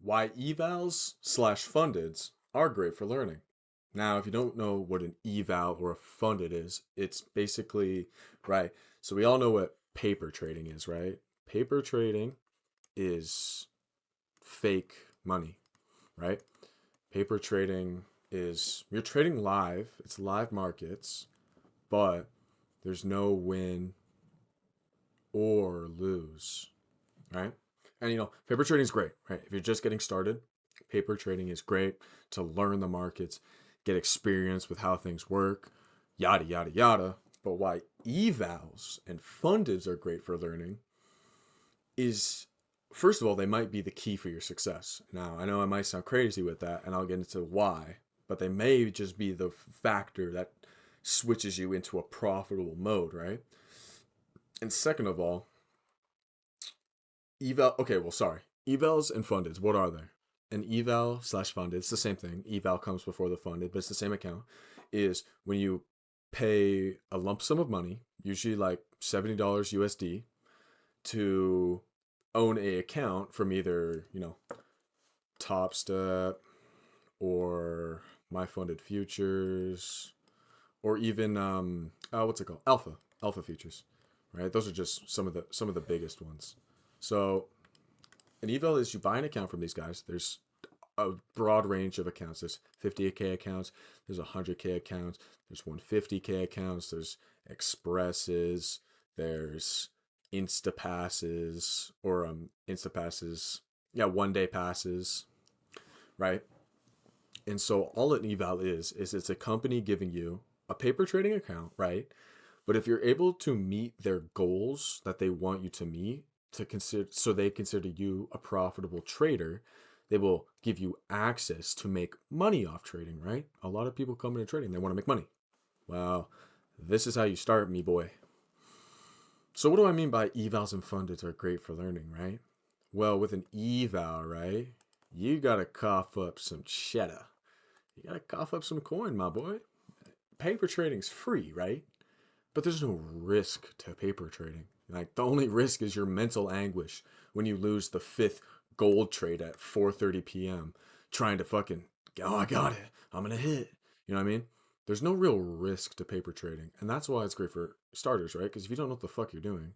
Why evals slash fundeds are great for learning. Now, if you don't know what an eval or a funded is, it's basically, right? So we all know what paper trading is, right? Paper trading is fake money, right? Paper trading is you're trading live, it's live markets, but there's no win or lose, right? And paper trading is great, right? If you're just getting started, paper trading is great to learn the markets, get experience with how things work, yada yada yada. But why evals and fundeds are great for learning is, first of all, they might be the key for your success. Now, I know I might sound crazy with that, and I'll get into why, but they may just be the factor that switches you into a profitable mode, right? And second of all, evals and fundeds, what are they? An eval slash funded, it's the same thing. Eval comes before the funded, but it's the same account. Is when you pay a lump sum of money, usually like $70 USD, to own a account from either, Top Step or My Funded Futures or even what's it called? Alpha Futures, right? Those are just some of the biggest ones. So an eval is you buy an account from these guys. There's a broad range of accounts. There's 50K accounts. There's 100K accounts. There's 150K accounts. There's expresses. There's Instapasses. Yeah, 1 day passes, right? And so all an eval is it's a company giving you a paper trading account, right? But if you're able to meet their goals that they want you to meet, so they consider you a profitable trader, they will give you access to make money off trading, right? A lot of people come into trading, they want to make money. Well, this is how you start, me boy. So what do I mean by evals and fundeds are great for learning, right? Well, with an eval, right, you gotta cough up some cheddar. You gotta cough up some coin, my boy. Paper trading's free, right? But there's no risk to paper trading. Like the only risk is your mental anguish when you lose the fifth gold trade at 4:30 p.m. trying to fucking, oh, I got it. I'm gonna hit. You know what I mean? There's no real risk to paper trading, and that's why it's great for starters, right? Because if you don't know what the fuck you're doing,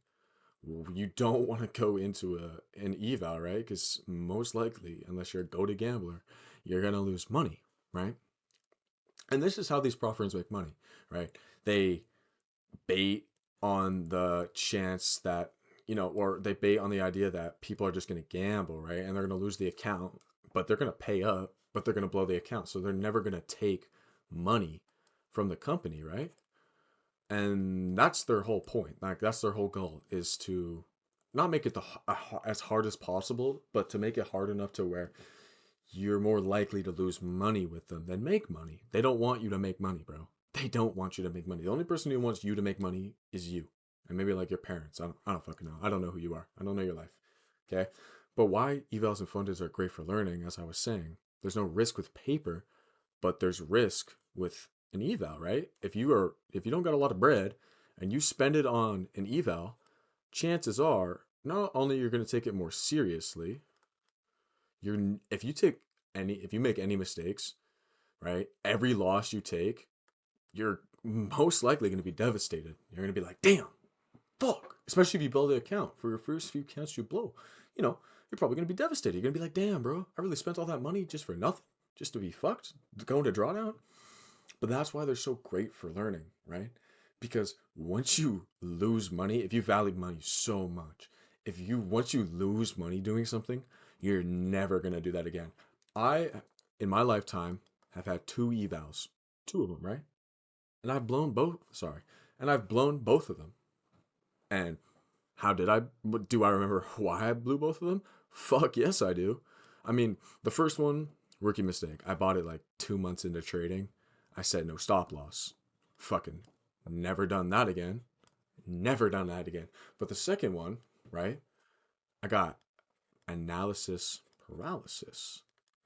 you don't want to go into an eval, right? Because most likely, unless you're a go-to gambler, you're gonna lose money, right? And this is how these prop firms make money, right? They bait on the chance that, or they bait on the idea that people are just going to gamble, right? And they're going to lose the account, but they're going to pay up, but they're going to blow the account. So they're never going to take money from the company, right? And that's their whole point. Like that's their whole goal is to not make it as hard as possible, but to make it hard enough to where you're more likely to lose money with them than make money. They don't want you to make money, bro. They don't want you to make money. The only person who wants you to make money is you. And maybe like your parents. I don't fucking know. I don't know who you are. I don't know your life. Okay. But why evals and funders are great for learning, as I was saying, there's no risk with paper, but there's risk with an eval, right? If you don't got a lot of bread and you spend it on an eval, chances are not only you're going to take it more seriously, you're if you make any mistakes, right? Every loss you take, you're most likely going to be devastated. You're going to be like, damn, fuck. Especially if you build an account for your first few accounts you blow. You're probably going to be devastated. You're going to be like, damn, bro, I really spent all that money just for nothing, just to be fucked, going to drawdown. But that's why they're so great for learning, right? Because once you lose money, if you value money so much, once you lose money doing something, you're never going to do that again. I, in my lifetime, have had two evals, two of them, right? And I've blown both. Sorry, and I've blown both of them. And how did I? Do I remember why I blew both of them? Fuck yes, I do. I mean, the first one, rookie mistake. I bought it like 2 months into trading. I said no stop loss. Fucking never done that again. Never done that again. But the second one, right? I got analysis paralysis.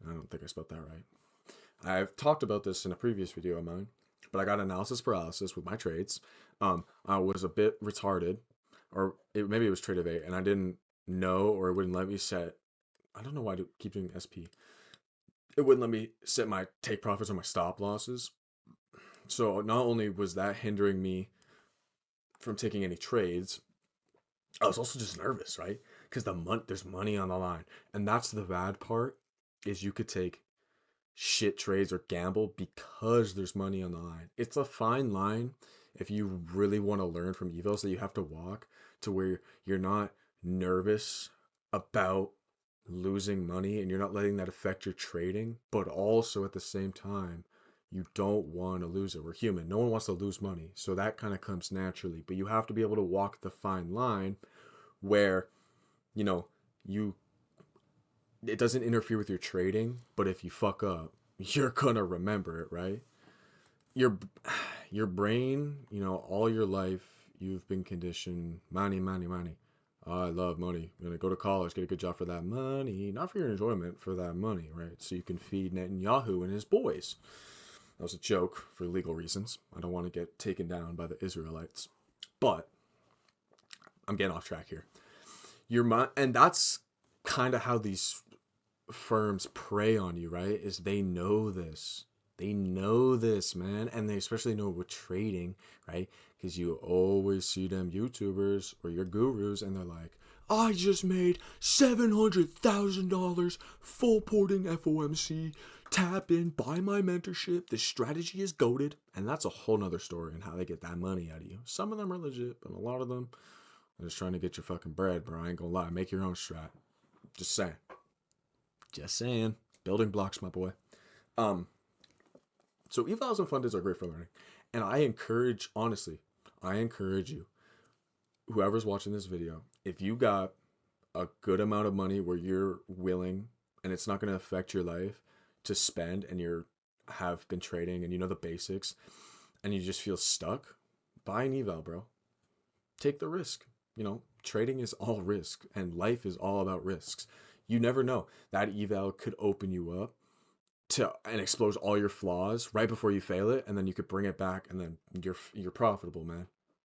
I don't think I spelled that right. I've talked about this in a previous video of mine, but I got analysis paralysis with my trades. I was a bit retarded, or maybe it was trade of eight, and I didn't know, or it wouldn't let me set I don't know why I keep doing SP. It wouldn't let me set my take profits or my stop losses. So not only was that hindering me from taking any trades, I was also just nervous, right? Because there's money on the line, and that's the bad part. Is you could take shit trades or gamble because there's money on the line. It's a fine line if you really want to learn from evils that you have to walk to where you're not nervous about losing money and you're not letting that affect your trading, but also at the same time you don't want to lose it. We're human. No one wants to lose money. So that kind of comes naturally, but you have to be able to walk the fine line where, you know, you it doesn't interfere with your trading, but if you fuck up, you're gonna remember it, right? Your your brain, all your life you've been conditioned money, money, money. Oh, I love money. I'm gonna go to college, get a good job for that money, not for your enjoyment, for that money, right? So you can feed Netanyahu and his boys. That was a joke for legal reasons. I don't want to get taken down by the Israelites, but I'm getting off track here. And that's kind of how these firms prey on you, right? Is they know this. They know this, man. And they especially know with trading, right? Because you always see them YouTubers or your gurus and they're like, I just made $700,000 full porting FOMC. Tap in, buy my mentorship. The strategy is goated. And that's a whole nother story on how they get that money out of you. Some of them are legit, but a lot of them are just trying to get your fucking bread, bro. I ain't gonna lie. Make your own strat. Just saying. Just saying. Building blocks, my boy. So evals and fundeds are great for learning. And honestly, I encourage you, whoever's watching this video, if you got a good amount of money where you're willing and it's not going to affect your life to spend and have been trading and you know the basics and you just feel stuck, buy an eval, bro. Take the risk. Trading is all risk and life is all about risks. You never know. That eval could open you up and expose all your flaws right before you fail it, and then you could bring it back, and then you're profitable, man.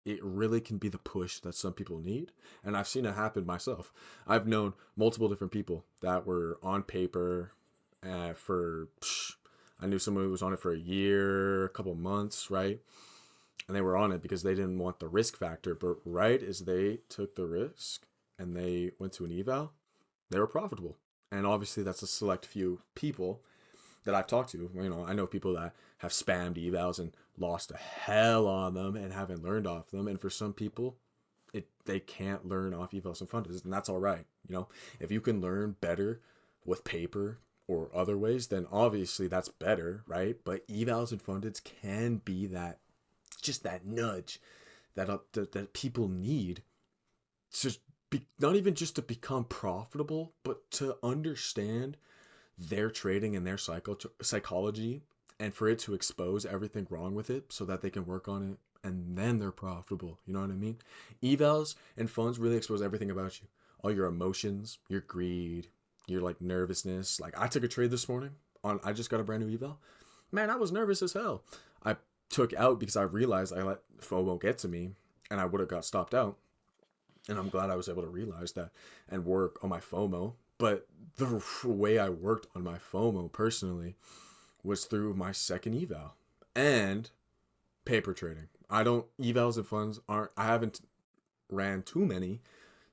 It really can be the push that some people need, and I've seen it happen myself. I've known multiple different people that were on paper I knew someone who was on it for a year, a couple months, right? And they were on it because they didn't want the risk factor, but right as they took the risk and they went to an eval, they were profitable. And obviously that's a select few people that I've talked to. I know people that have spammed evals and lost a hell on them and haven't learned off them. And for some people, they can't learn off evals and fundeds, and that's all right. If you can learn better with paper or other ways, then obviously that's better, right? But evals and fundeds can be that nudge that people need to not even just to become profitable, but to understand their trading and their psychology, and for it to expose everything wrong with it so that they can work on it and then they're profitable. You know what I mean? Evals and funds really expose everything about you. All your emotions, your greed, your nervousness. I took a trade this morning I just got a brand new eval. Man, I was nervous as hell. I took out because I realized I let FOMO get to me and I would have got stopped out. And I'm glad I was able to realize that and work on my FOMO. But the way I worked on my FOMO personally was through my second eval and paper trading. Evals and funds I haven't ran too many,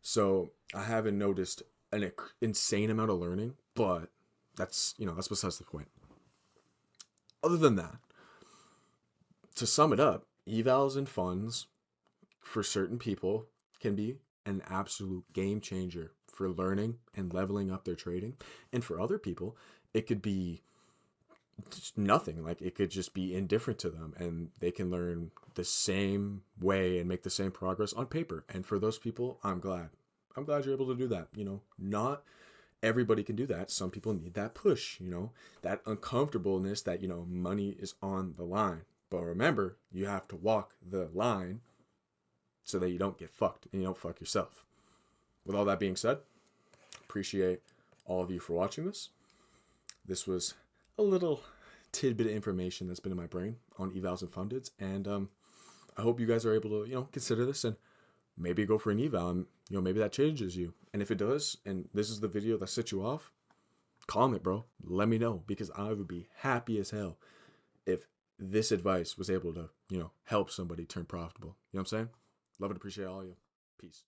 so I haven't noticed an insane amount of learning, but that's besides the point. Other than that, to sum it up, evals and funds for certain people can be an absolute game changer for learning and leveling up their trading. And for other people, it could be nothing. It could just be indifferent to them and they can learn the same way and make the same progress on paper. And for those people, I'm glad you're able to do that. Not everybody can do that. Some people need that push, that uncomfortableness that, money is on the line. But remember, you have to walk the line so that you don't get fucked and you don't fuck yourself. With all that being said, appreciate all of you for watching this. This was a little tidbit of information that's been in my brain on evals and fundeds, and I hope you guys are able to consider this and maybe go for an eval and you know, maybe that changes you. And if it does, and this is the video that sets you off, comment, bro. Let me know, because I would be happy as hell if this advice was able to, you know, help somebody turn profitable. You know what I'm saying? Love and appreciate all of you. Peace.